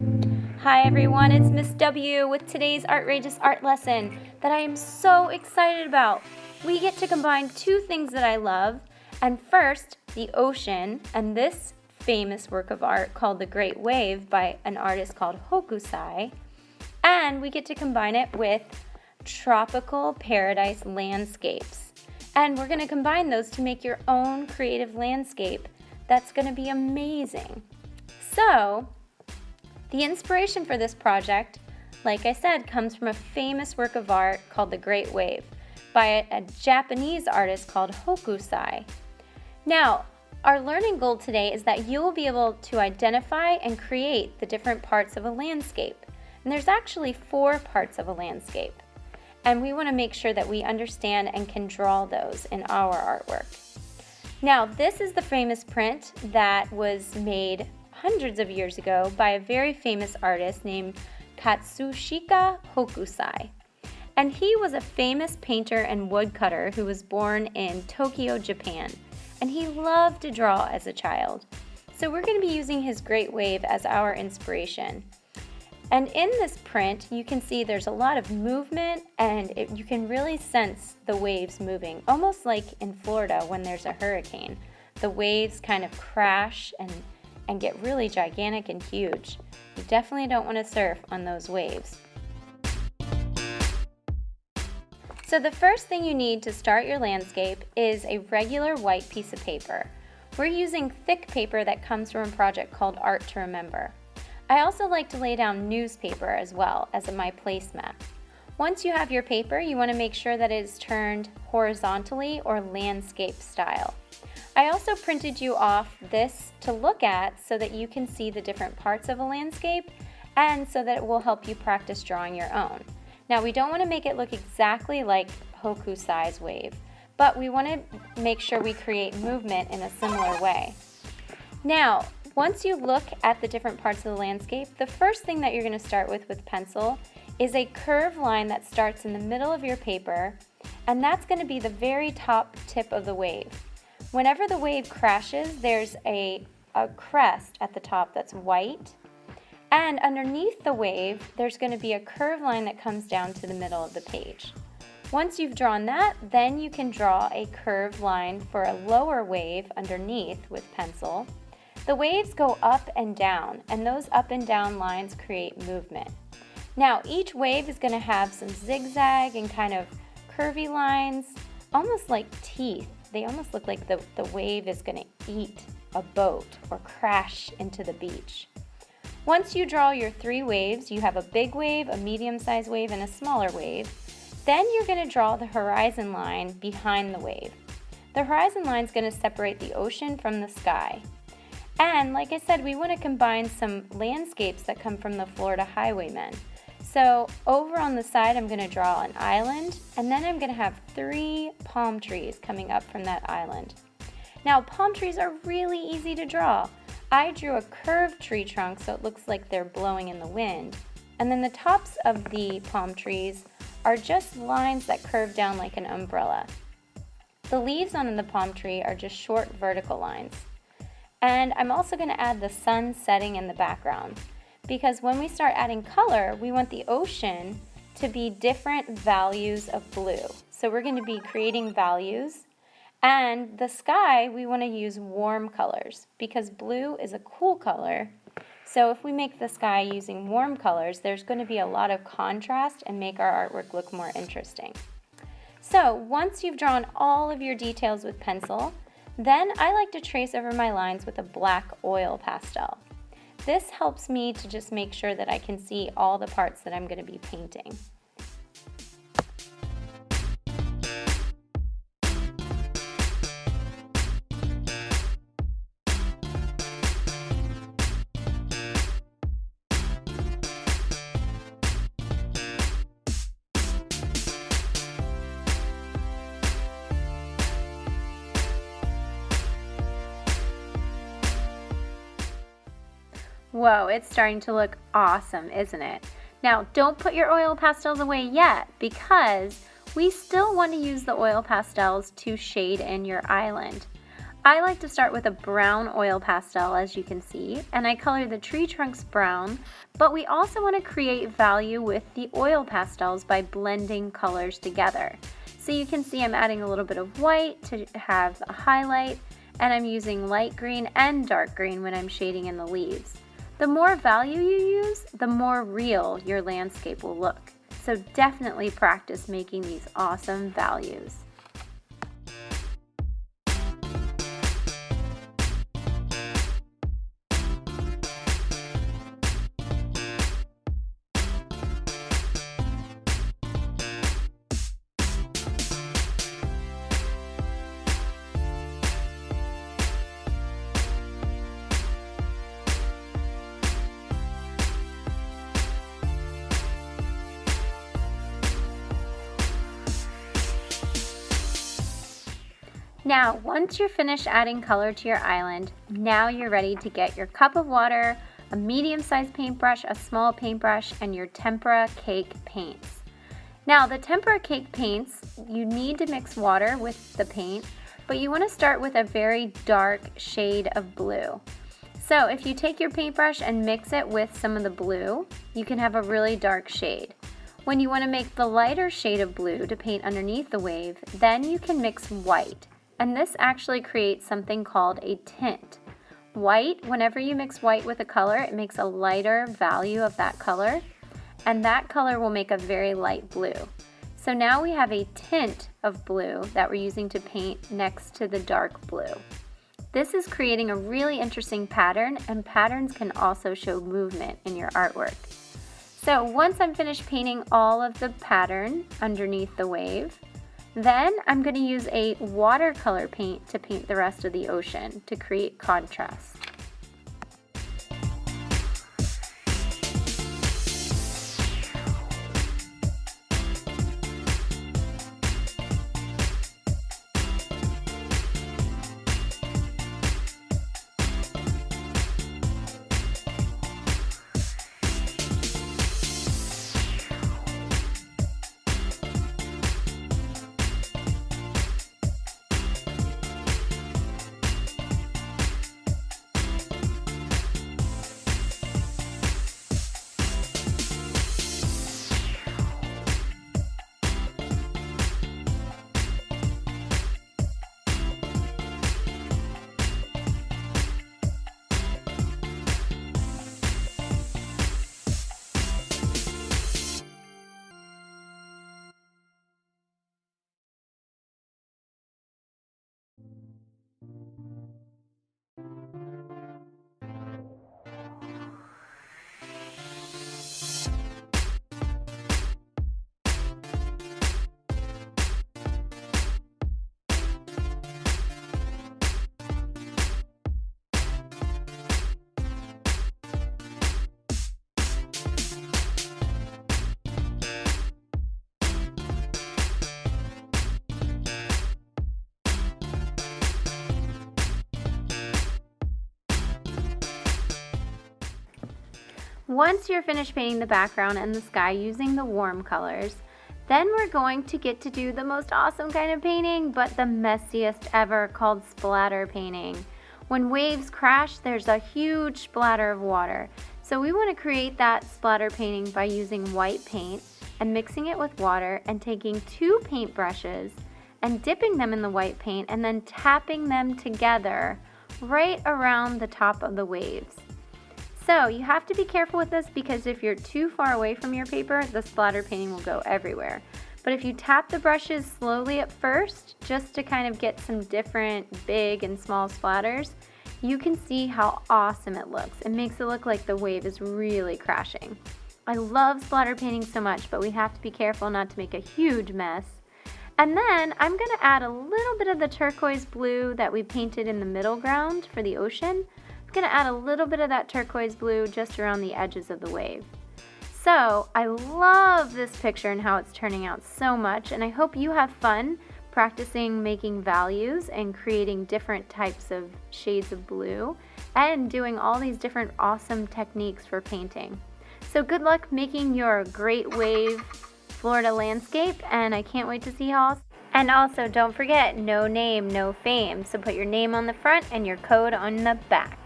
Hi everyone, it's Miss W with today's Artrageous art lesson that I am so excited about. We get to combine two things that I love, and first, the ocean, and this famous work of art called The Great Wave by an artist called Hokusai, and we get to combine it with tropical paradise landscapes. And we're going to combine those to make your own creative landscape that's going to be amazing. So, the inspiration for this project, like I said, comes from a famous work of art called The Great Wave by a Japanese artist called Hokusai. Now, our learning goal today is that you will be able to identify and create the different parts of a landscape. And there's actually 4 parts of a landscape. And we want to make sure that we understand and can draw those in our artwork. Now, this is the famous print that was made hundreds of years ago by a very famous artist named Katsushika Hokusai. And he was a famous painter and woodcutter who was born in Tokyo, Japan. And he loved to draw as a child. So we're going to be using his Great Wave as our inspiration. And in this print, you can see there's a lot of movement, and you can really sense the waves moving, almost like in Florida when there's a hurricane. The waves kind of crash and get really gigantic and huge. You definitely don't want to surf on those waves. So the first thing you need to start your landscape is a regular white piece of paper. We're using thick paper that comes from a project called Art to Remember. I also like to lay down newspaper as well as my placemat. Once you have your paper, you want to make sure that it is turned horizontally or landscape style. I also printed you off this to look at so that you can see the different parts of a landscape and so that it will help you practice drawing your own. Now, we don't want to make it look exactly like Hokusai's wave, but we want to make sure we create movement in a similar way. Now, once you look at the different parts of the landscape, the first thing that you're going to start with pencil is a curved line that starts in the middle of your paper, and that's going to be the very top tip of the wave. Whenever the wave crashes, there's a crest at the top that's white, and underneath the wave, there's going to be a curved line that comes down to the middle of the page. Once you've drawn that, then you can draw a curved line for a lower wave underneath with pencil. The waves go up and down, and those up and down lines create movement. Now, each wave is going to have some zigzag and kind of curvy lines, almost like teeth. They almost look like the wave is going to eat a boat or crash into the beach. Once you draw your 3 waves, you have a big wave, a medium-sized wave, and a smaller wave. Then you're going to draw the horizon line behind the wave. The horizon line is going to separate the ocean from the sky. And like I said, we want to combine some landscapes that come from the Florida Highwaymen. So over on the side, I'm going to draw an island, and then I'm going to have 3 palm trees coming up from that island. Now, palm trees are really easy to draw. I drew a curved tree trunk so it looks like they're blowing in the wind. And then the tops of the palm trees are just lines that curve down like an umbrella. The leaves on the palm tree are just short vertical lines. And I'm also going to add the sun setting in the background, because when we start adding color, we want the ocean to be different values of blue. So we're going to be creating values, and the sky, we want to use warm colors because blue is a cool color. So if we make the sky using warm colors, there's going to be a lot of contrast and make our artwork look more interesting. So once you've drawn all of your details with pencil, then I like to trace over my lines with a black oil pastel. This helps me to just make sure that I can see all the parts that I'm going to be painting. Whoa, it's starting to look awesome, isn't it? Now, don't put your oil pastels away yet, because we still want to use the oil pastels to shade in your island. I like to start with a brown oil pastel, as you can see, and I color the tree trunks brown, but we also want to create value with the oil pastels by blending colors together. So you can see I'm adding a little bit of white to have a highlight, and I'm using light green and dark green when I'm shading in the leaves. The more value you use, the more real your landscape will look. So definitely practice making these awesome values. Now, once you're finished adding color to your island, now you're ready to get your cup of water, a medium-sized paintbrush, a small paintbrush, and your tempera cake paints. Now, the tempera cake paints, you need to mix water with the paint, but you want to start with a very dark shade of blue. So if you take your paintbrush and mix it with some of the blue, you can have a really dark shade. When you want to make the lighter shade of blue to paint underneath the wave, then you can mix white. And this actually creates something called a tint. White, whenever you mix white with a color, it makes a lighter value of that color, and that color will make a very light blue. So now we have a tint of blue that we're using to paint next to the dark blue. This is creating a really interesting pattern, and patterns can also show movement in your artwork. So once I'm finished painting all of the pattern underneath the wave, then I'm going to use a watercolor paint to paint the rest of the ocean to create contrast. Once you're finished painting the background and the sky using the warm colors, then we're going to get to do the most awesome kind of painting, but the messiest ever, called splatter painting. When waves crash, there's a huge splatter of water. So we want to create that splatter painting by using white paint and mixing it with water and taking 2 paint brushes and dipping them in the white paint and then tapping them together right around the top of the waves. So you have to be careful with this, because if you're too far away from your paper, the splatter painting will go everywhere. But if you tap the brushes slowly at first, just to kind of get some different big and small splatters, you can see how awesome it looks. It makes it look like the wave is really crashing. I love splatter painting so much, but we have to be careful not to make a huge mess. And then I'm going to add a little bit of the turquoise blue that we painted in the middle ground for the ocean. I'm going to add a little bit of that turquoise blue just around the edges of the wave. So I love this picture and how it's turning out so much, and I hope you have fun practicing making values and creating different types of shades of blue and doing all these different awesome techniques for painting. So good luck making your great wave Florida landscape, and I can't wait to see how And also, don't forget, no name, no fame. So put your name on the front and your code on the back.